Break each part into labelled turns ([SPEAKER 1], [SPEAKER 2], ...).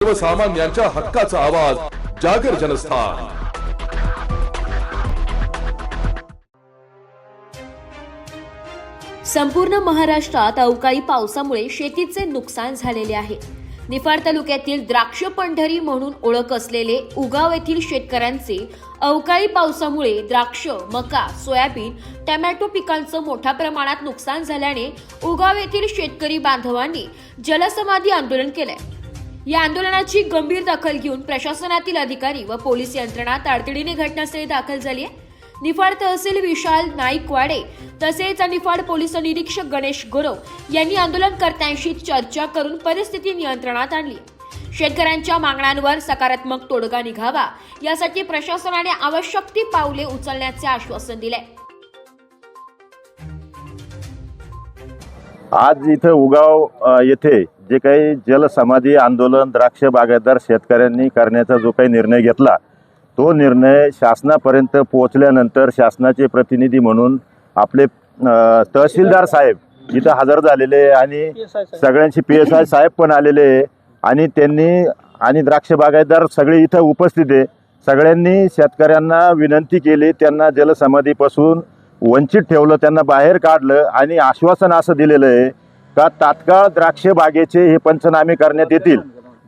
[SPEAKER 1] सर्वसामान्यांच्या हक्काचा आवाज जागर जनस्थान।
[SPEAKER 2] संपूर्ण महाराष्ट्रात अवकाळी पावसामुळे शेतीचे नुकसान झालेले आहे। निफाड तालुक्यातील द्राक्ष पंढरी म्हणून ओळख असलेले उगाव येथील शेतकऱ्यांचे अवकाळी पावसामुळे द्राक्ष, मका, सोयाबीन, टोमॅटो पिकांचं मोठ्या प्रमाणात नुकसान झाल्याने उगाव येथील शेतकरी बांधवांनी जलसमाधी आंदोलन केलंय। या आंदोलनाची गंभीर दखल घेऊन प्रशासनातील अधिकारी व पोलीस यंत्रणा तातडीने घटनास्थळी दाखल झाली आहे। निफाड तहसील विशाल नाईकवाडे तसेच निफाड पोलीस निरीक्षक गणेश गुरव यांनी आंदोलनकर्त्यांशी चर्चा करून परिस्थिती नियंत्रणात आणली। शेतकऱ्यांच्या मागण्यांवर सकारात्मक तोडगा निघावा यासाठी प्रशासनाने आवश्यक ती पावले उचलण्याचे आश्वासन दिले।
[SPEAKER 3] आज इथं उगाव येथे जे काही जलसमाधी आंदोलन द्राक्ष बागायतदार शेतकऱ्यांनी करण्याचा जो काही निर्णय घेतला, तो निर्णय शासनापर्यंत पोहोचल्यानंतर शासनाचे प्रतिनिधी म्हणून आपले तहसीलदार साहेब इथं हजर झालेले आणि सगळ्यांची PSI साहेब पण आलेले आणि त्यांनी आणि द्राक्ष बागायतदार सगळे इथं उपस्थित आहे। सगळ्यांनी शेतकऱ्यांना विनंती केली, त्यांना जलसमाधीपासून वंचित ठेवलं, त्यांना बाहेर काढलं आणि आश्वासन असं दिलेलं आहे का तात्काळ द्राक्ष बागेचे हे पंचनामे करण्यात येतील।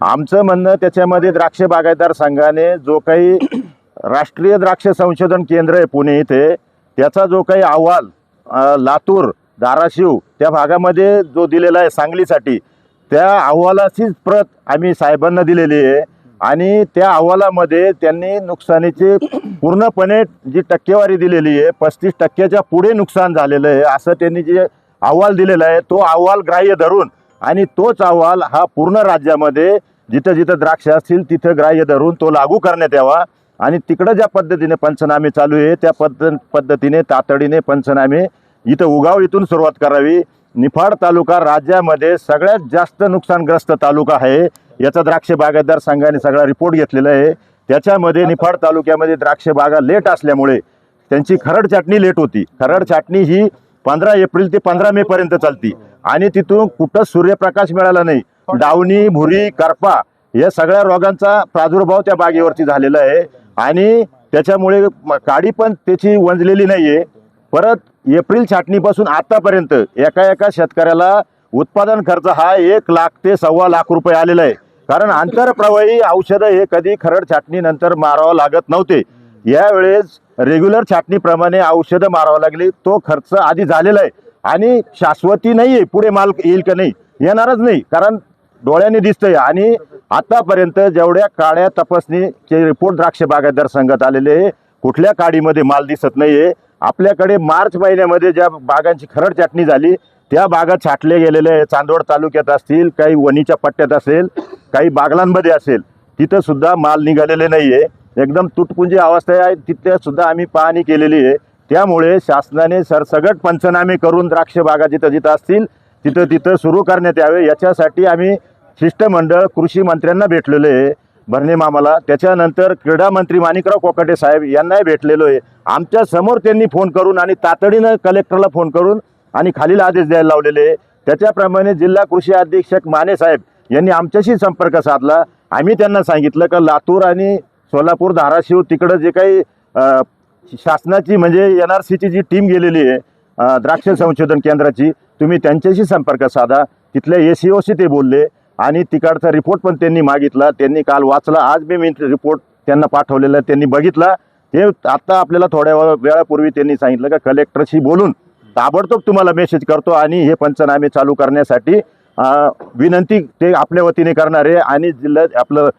[SPEAKER 3] आमचं म्हणणं त्याच्यामध्ये द्राक्ष बागायतदार संघाने जो काही राष्ट्रीय द्राक्ष संशोधन केंद्र आहे पुणे इथे, त्याचा जो काही अहवाल लातूर, धाराशिव त्या भागामध्ये जो दिलेला आहे सांगलीसाठी, त्या अहवालाचीच प्रत आम्ही साहेबांना दिलेली आहे आणि त्या अहवालामध्ये त्यांनी नुकसानीची पूर्णपणे जी टक्केवारी दिलेली आहे 35% पुढे नुकसान झालेलं आहे असं त्यांनी जे अहवाल दिलेला आहे तो अहवाल ग्राह्य धरून आणि तोच अहवाल हा पूर्ण राज्यामध्ये जिथं जिथं द्राक्ष असतील तिथं ग्राह्य धरून तो लागू करण्यात यावा आणि तिकडं ज्या पद्धतीने पंचनामे चालू आहे त्या पद्धतीने तातडीने पंचनामे इथं उगाव इथून सुरुवात करावी। निफाड तालुका राज्यामध्ये सगळ्यात जास्त नुकसानग्रस्त तालुका आहे, याचा द्राक्ष बागायतदार संघाने सगळा रिपोर्ट घेतलेला आहे। त्याच्यामध्ये निफाड तालुक्यामध्ये द्राक्ष बागा लेट असल्यामुळे त्यांची खरड छाटणी लेट होती। खरड छाटणी ही 15 एप्रिल ते 15 मे पर्यंत चालती आणि तिथून कुठं सूर्यप्रकाश मिळाला नाही। डावणी, भुरी, करपा या सगळ्या रोगांचा प्रादुर्भाव त्या बागेवरती झालेला आहे आणि त्याच्यामुळे काडी पण त्याची वंजलेली नाहीये। परत एप्रिल छाटणीपासून आतापर्यंत एका शेतकऱ्याला उत्पादन खर्च हा 1 लाख ते 1.25 लाख रुपये आलेला आहे, कारण आंतरप्रवाही औषधं हे कधी खरड छाटणीनंतर मारावं लागत नव्हते। यावेळेस रेग्युलर छाटणीप्रमाणे औषधं मारावं लागली, तो खर्च आधी झालेला आहे आणि शाश्वती नाही आहे, पुढे माल येईल का नाही, येणारच नाही, कारण डोळ्याने दिसतंय। आणि आतापर्यंत जेवढ्या काड्या तपासणीचे रिपोर्ट द्राक्ष बागायतदार संघात आलेले कुठल्या काडीमध्ये माल दिसत नाहीये। आपल्याकडे मार्च महिन्यामध्ये ज्या बागांची खरड छाटणी झाली त्या बागा छाटले गेलेले चांदवड तालुक्यात असतील, काही वणीच्या पट्ट्यात असेल, काही बागलांमध्ये असेल, तिथं सुद्धा माल निघालेले नाहीये, एकदम तुटपुंजी अवस्था आहे, तिथे सुद्धा आम्ही पाहणी केलेली आहे। त्यामुळे शासनाने सरसगट पंचनामे करून द्राक्ष बागा जिथं जिथं असतील तिथं तिथं सुरू करण्यात यावे। याच्यासाठी आम्ही शिष्टमंडळ कृषी मंत्र्यांना भेटलेलो आहे, भरणे मामाला, त्याच्यानंतर क्रीडा मंत्री माणिकराव कोकाटे साहेब यांनाही भेटलेलो आहे। आमच्या समोर त्यांनी फोन करून आणि तातडीनं कलेक्टरला फोन करून आणि खालील आदेश द्यायला लावलेले। त्याच्याप्रमाणे जिल्हा कृषी अधीक्षक माने साहेब यांनी आमच्याशी संपर्क साधला। आम्ही त्यांना सांगितलं की लातूर आणि सोलापूर, धाराशिव तिकडं जे काही शासनाची म्हणजे NRCची जी टीम गेलेली आहे द्राक्ष संशोधन केंद्राची, तुम्ही त्यांच्याशी संपर्क साधा। तिथल्या ACOशी ते बोलले आणि तिकडचा रिपोर्ट पण त्यांनी मागितला, त्यांनी काल वाचला, आज मी रिपोर्ट त्यांना पाठवलेला, त्यांनी बघितला। हे आता आपल्याला थोड्या वेळापूर्वी त्यांनी सांगितलं का कलेक्टरशी बोलून ताबडतोब तुम्हाला मेसेज करतो आणि हे पंचनामे चालू करण्यासाठी विनंती ते आपल्या वतीने करणार आहे। आणि जिल्ह्यात आपलं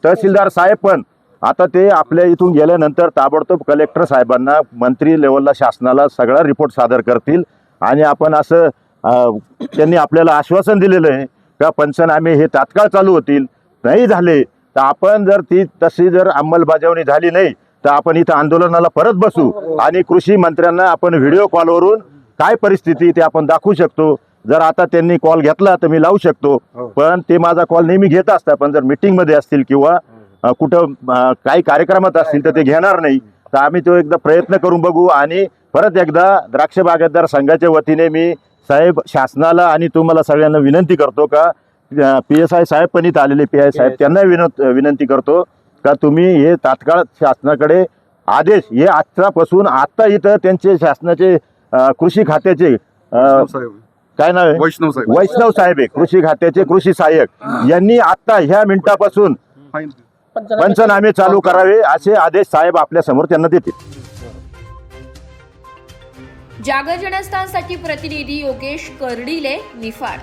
[SPEAKER 3] तहसीलदार साहेब पण आता ते आपल्या इथून गेल्यानंतर ताबडतोब कलेक्टर साहेबांना मंत्री लेवलला शासनाला सगळा रिपोर्ट सादर करतील आणि आपण असं त्यांनी आपल्याला आश्वासन दिलेलं आहे का पंचनामे हे तात्काळ चालू होतील। नाही झाले तर आपण जर ती तशी जर अंमलबजावणी झाली नाही तर आपण इथं आंदोलनाला परत बसू आणि कृषी मंत्र्यांना आपण व्हिडिओ कॉलवरून काय परिस्थिती ते आपण दाखवू शकतो। जर आता त्यांनी कॉल घेतला तर मी लावू शकतो, पण ते माझा कॉल नेहमी घेत असतात, पण जर मीटिंगमध्ये असतील किंवा कुठं काही कार्यक्रमात असतील तर ते घेणार नाही। तर आम्ही तो एकदा प्रयत्न करून बघू आणि परत एकदा द्राक्ष बागायतदार संघाच्या वतीने मी साहेब शासनाला आणि तुम्हाला सगळ्यांना विनंती करतो का PSI साहेब पण इथं आलेले PI साहेब त्यांना विनंती करतो का तुम्ही हे तात्काळ शासनाकडे आदेश हे आजच्यापासून आता इथं त्यांचे शासनाचे कृषी खात्याचे काय नाव आहे वैष्णव साहेब आहे कृषी खात्याचे कृषी सहाय्यक यांनी आता ह्या मिनिटापासून पंचनामे चालू करावे असे आदेश साहेब आपल्या समोर त्यांना देतील.
[SPEAKER 2] जागर जनस्थानसाठी प्रतिनिधी योगेश कर्डिले, निफाड.